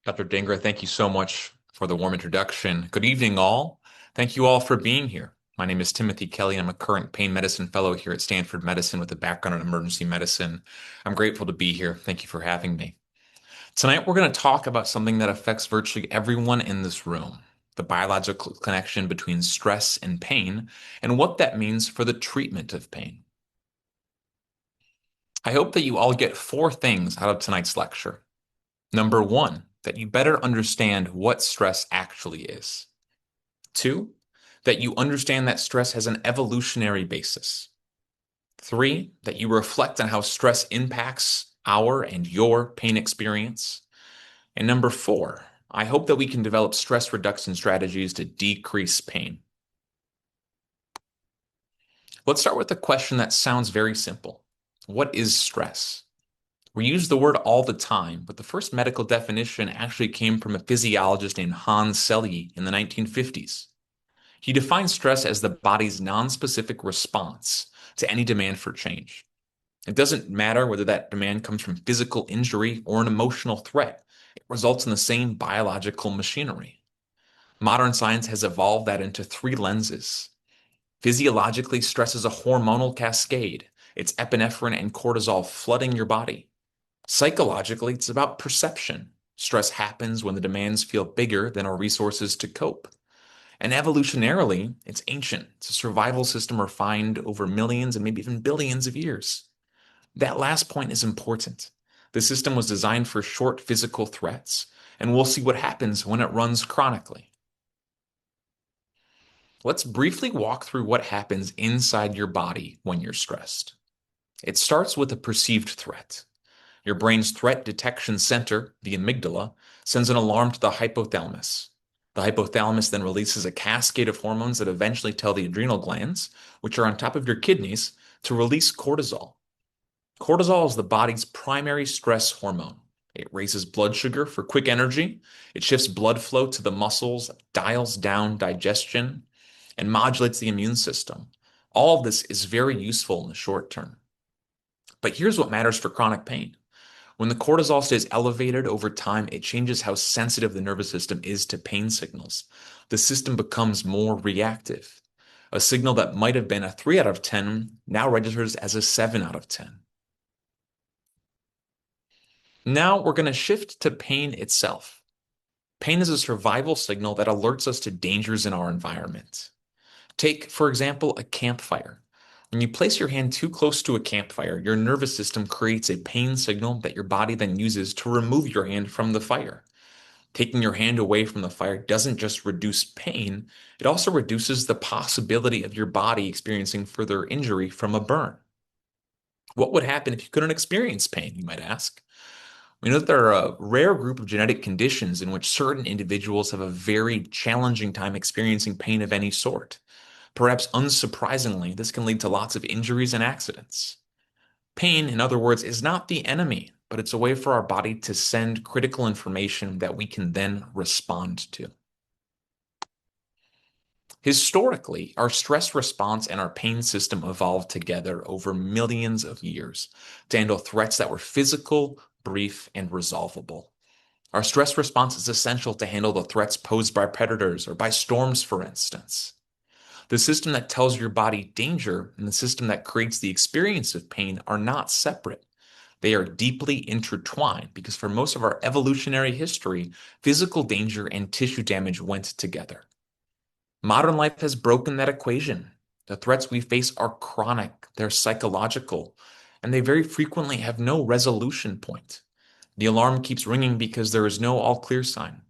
Dr. Dingra, thank you so much for the warm introduction. Good evening, all. Thank you all for being here. My name is Timothy Kelly. I'm a current pain medicine fellow here at Stanford Medicine with a background in emergency medicine. I'm grateful to be here. Thank you for having me. Tonight, we're going to talk about something that affects virtually everyone in this room, the biological connection between stress and pain, and what that means for the treatment of pain. I hope that you all get four things out of tonight's lecture. Number one, that you better understand what stress actually is. Two, that you understand that stress has an evolutionary basis. Three, that you reflect on how stress impacts our and your pain experience. And number four, I hope that we can develop stress reduction strategies to decrease pain. Let's start with a question that sounds very simple. What is stress? We use the word all the time, but the first medical definition actually came from a physiologist named Hans Selye in the 1950s. He defines stress as the body's nonspecific response to any demand for change. It doesn't matter whether that demand comes from physical injury or an emotional threat. It results in the same biological machinery. Modern science has evolved that into three lenses. Physiologically, stress is a hormonal cascade. It's epinephrine and cortisol flooding your body. Psychologically, it's about perception. Stress happens when the demands feel bigger than our resources to cope. And evolutionarily, it's ancient. It's a survival system refined over millions and maybe even billions of years. That last point is important. The system was designed for short physical threats, and we'll see what happens when it runs chronically. Let's briefly walk through what happens inside your body when you're stressed. It starts with a perceived threat. Your brain's threat detection center, the amygdala, sends an alarm to the hypothalamus. The hypothalamus then releases a cascade of hormones that eventually tell the adrenal glands, which are on top of your kidneys, to release cortisol. Cortisol is the body's primary stress hormone. It raises blood sugar for quick energy. It shifts blood flow to the muscles, dials down digestion, and modulates the immune system. All of this is very useful in the short term. But here's what matters for chronic pain. When the cortisol stays elevated over time, it changes how sensitive the nervous system is to pain signals. The system becomes more reactive. A signal that might have been a 3 out of 10 now registers as a 7 out of 10. Now we're going to shift to pain itself. Pain is a survival signal that alerts us to dangers in our environment. Take, for example, a campfire. When you place your hand too close to a campfire, your nervous system creates a pain signal that your body then uses to remove your hand from the fire. Taking your hand away from the fire doesn't just reduce pain, it also reduces the possibility of your body experiencing further injury from a burn. What would happen if you couldn't experience pain, you might ask? We know that there are a rare group of genetic conditions in which certain individuals have a very challenging time experiencing pain of any sort. Perhaps unsurprisingly, this can lead to lots of injuries and accidents. Pain, in other words, is not the enemy, but it's a way for our body to send critical information that we can then respond to. Historically, our stress response and our pain system evolved together over millions of years to handle threats that were physical, brief, and resolvable. Our stress response is essential to handle the threats posed by predators or by storms, for instance. The system that tells your body danger and the system that creates the experience of pain are not separate. They are deeply intertwined because for most of our evolutionary history, physical danger and tissue damage went together. Modern life has broken that equation. The threats we face are chronic, they're psychological, and they very frequently have no resolution point. The alarm keeps ringing because there is no all clear sign.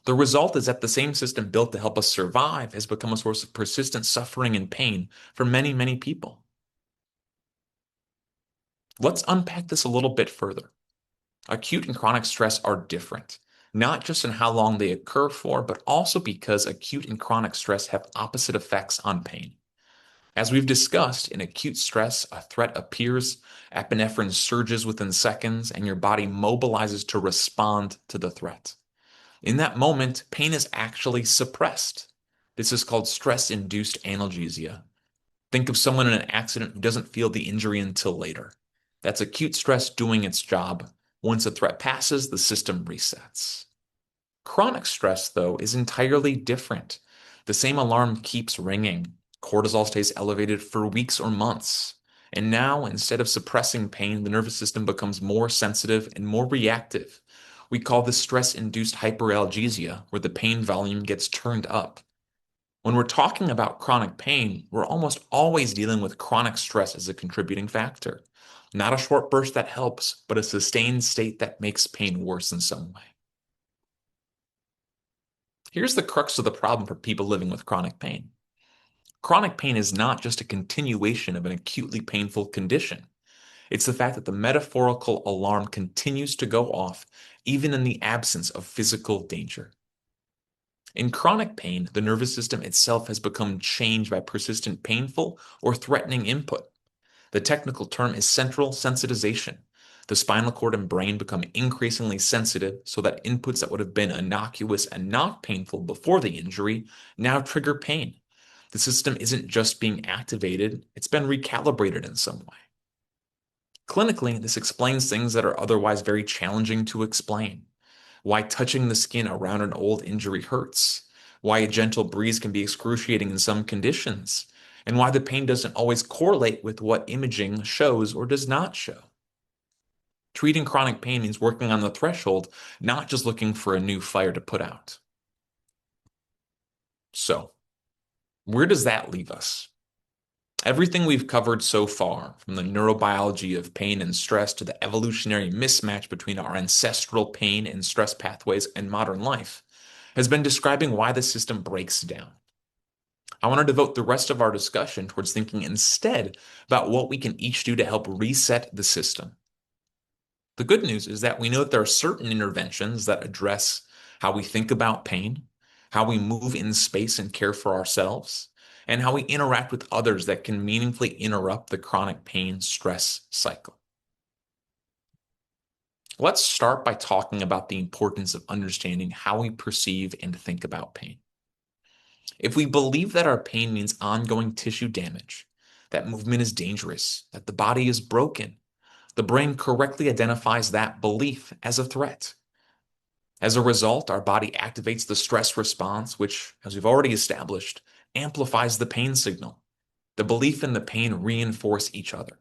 The result is that the same system built to help us survive has become a source of persistent suffering and pain for many, many people. Let's unpack this a little bit further. Acute and chronic stress are different, not just in how long they occur for, but also because acute and chronic stress have opposite effects on pain. As we've discussed, in acute stress, a threat appears, epinephrine surges within seconds, and your body mobilizes to respond to the threat. In that moment, pain is actually suppressed. This is called stress-induced analgesia. Think of someone in an accident who doesn't feel the injury until later. That's acute stress doing its job. Once a threat passes, the system resets. Chronic stress, though, is entirely different. The same alarm keeps ringing. Cortisol stays elevated for weeks or months. And now, instead of suppressing pain, the nervous system becomes more sensitive and more reactive. We call this stress-induced hyperalgesia, where the pain volume gets turned up. When we're talking about chronic pain, we're almost always dealing with chronic stress as a contributing factor. Not a short burst that helps, but a sustained state that makes pain worse in some way. Here's the crux of the problem for people living with chronic pain. Chronic pain is not just a continuation of an acutely painful condition. It's the fact that the metaphorical alarm continues to go off even in the absence of physical danger. In chronic pain, the nervous system itself has become changed by persistent painful or threatening input. The technical term is central sensitization. The spinal cord and brain become increasingly sensitive so that inputs that would have been innocuous and not painful before the injury now trigger pain. The system isn't just being activated, it's been recalibrated in some way. Clinically, this explains things that are otherwise very challenging to explain. Why touching the skin around an old injury hurts, why a gentle breeze can be excruciating in some conditions, and why the pain doesn't always correlate with what imaging shows or does not show. Treating chronic pain means working on the threshold, not just looking for a new fire to put out. So, where does that leave us? Everything we've covered so far, from the neurobiology of pain and stress to the evolutionary mismatch between our ancestral pain and stress pathways and modern life, has been describing why the system breaks down. I want to devote the rest of our discussion towards thinking instead about what we can each do to help reset the system. The good news is that we know that there are certain interventions that address how we think about pain, how we move in space and care for ourselves, and how we interact with others that can meaningfully interrupt the chronic pain stress cycle. Let's start by talking about the importance of understanding how we perceive and think about pain. If we believe that our pain means ongoing tissue damage, that movement is dangerous, that the body is broken, the brain correctly identifies that belief as a threat. As a result, our body activates the stress response, which, as we've already established, amplifies the pain signal. The belief and the pain reinforce each other.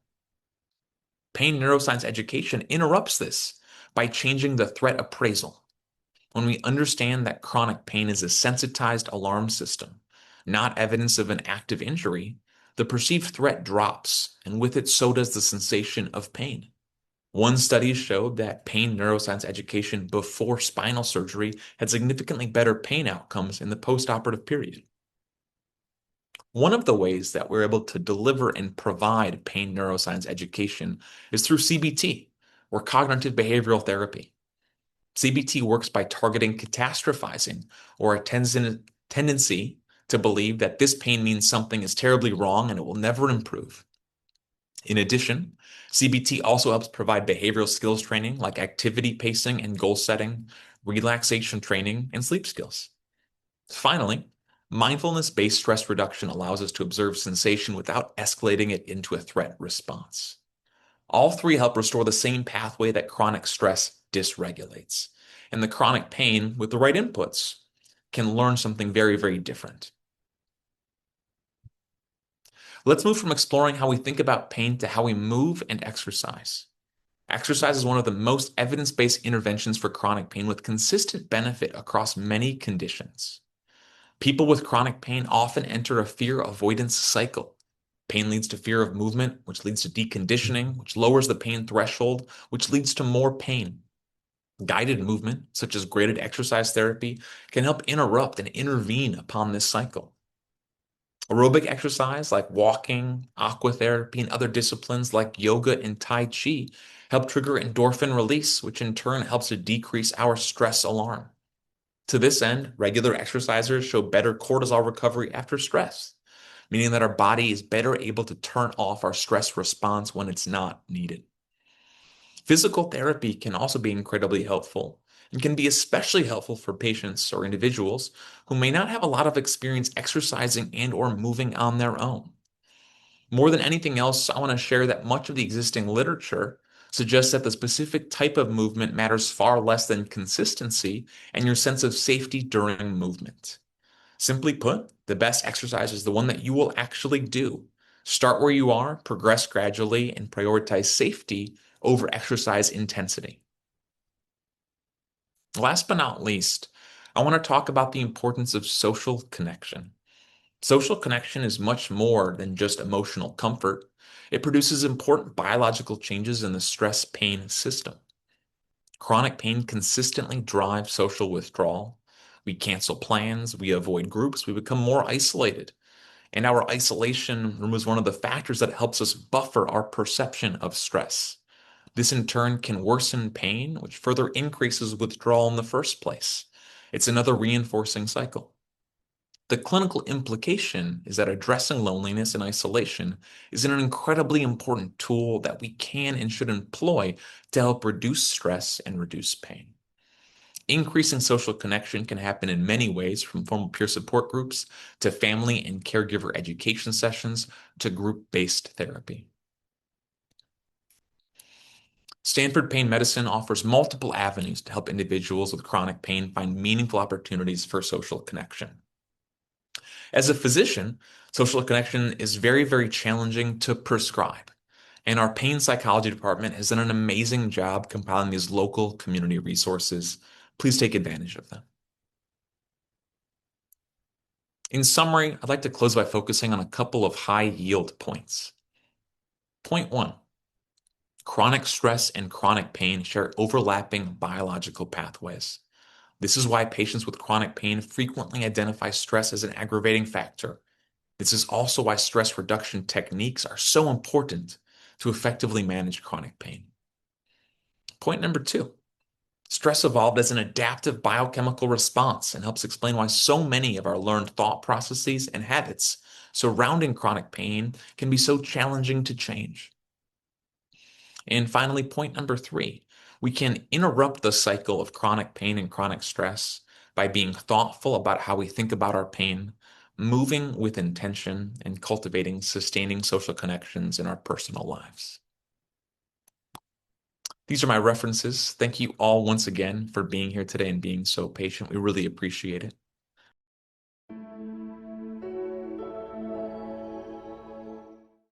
Pain neuroscience education interrupts this by changing the threat appraisal. When we understand that chronic pain is a sensitized alarm system, not evidence of an active injury, the perceived threat drops, and with it, so does the sensation of pain. One study showed that pain neuroscience education before spinal surgery had significantly better pain outcomes in the postoperative period. One of the ways that we're able to deliver and provide pain neuroscience education is through CBT, or cognitive behavioral therapy. CBT works by targeting catastrophizing, or a tendency to believe that this pain means something is terribly wrong and it will never improve. In addition, CBT also helps provide behavioral skills training like activity pacing and goal setting, relaxation training, and sleep skills. Finally, mindfulness-based stress reduction allows us to observe sensation without escalating it into a threat response. All three help restore the same pathway that chronic stress dysregulates. And the chronic pain, with the right inputs, can learn something very, very different. Let's move from exploring how we think about pain to how we move and exercise. Exercise is one of the most evidence-based interventions for chronic pain with consistent benefit across many conditions. People with chronic pain often enter a fear avoidance cycle. Pain leads to fear of movement, which leads to deconditioning, which lowers the pain threshold, which leads to more pain. Guided movement, such as graded exercise therapy, can help interrupt and intervene upon this cycle. Aerobic exercise like walking, aqua therapy, and other disciplines like yoga and Tai Chi help trigger endorphin release, which in turn helps to decrease our stress alarm. To this end, regular exercisers show better cortisol recovery after stress, meaning that our body is better able to turn off our stress response when it's not needed. Physical therapy can also be incredibly helpful and can be especially helpful for patients or individuals who may not have a lot of experience exercising and or moving on their own. More than anything else, I want to share that much of the existing literature suggests that the specific type of movement matters far less than consistency and your sense of safety during movement. Simply put, the best exercise is the one that you will actually do. Start where you are, progress gradually, and prioritize safety over exercise intensity. Last but not least, I want to talk about the importance of social connection. Social connection is much more than just emotional comfort. It produces important biological changes in the stress pain system. Chronic pain consistently drives social withdrawal. We cancel plans, we avoid groups, we become more isolated. And our isolation removes one of the factors that helps us buffer our perception of stress. This in turn can worsen pain, which further increases withdrawal in the first place. It's another reinforcing cycle. The clinical implication is that addressing loneliness and isolation is an incredibly important tool that we can and should employ to help reduce stress and reduce pain. Increasing social connection can happen in many ways, from formal peer support groups to family and caregiver education sessions to group-based therapy. Stanford Pain Medicine offers multiple avenues to help individuals with chronic pain find meaningful opportunities for social connection. As a physician, social connection is very, very challenging to prescribe. And our pain psychology department has done an amazing job compiling these local community resources. Please take advantage of them. In summary, I'd like to close by focusing on a couple of high yield points. Point one, chronic stress and chronic pain share overlapping biological pathways. This is why patients with chronic pain frequently identify stress as an aggravating factor. This is also why stress reduction techniques are so important to effectively manage chronic pain. Point number two, stress evolved as an adaptive biochemical response and helps explain why so many of our learned thought processes and habits surrounding chronic pain can be so challenging to change. And finally, point number three, we can interrupt the cycle of chronic pain and chronic stress by being thoughtful about how we think about our pain, moving with intention, and cultivating sustaining social connections in our personal lives. These are my references. Thank you all once again for being here today and being so patient. We really appreciate it.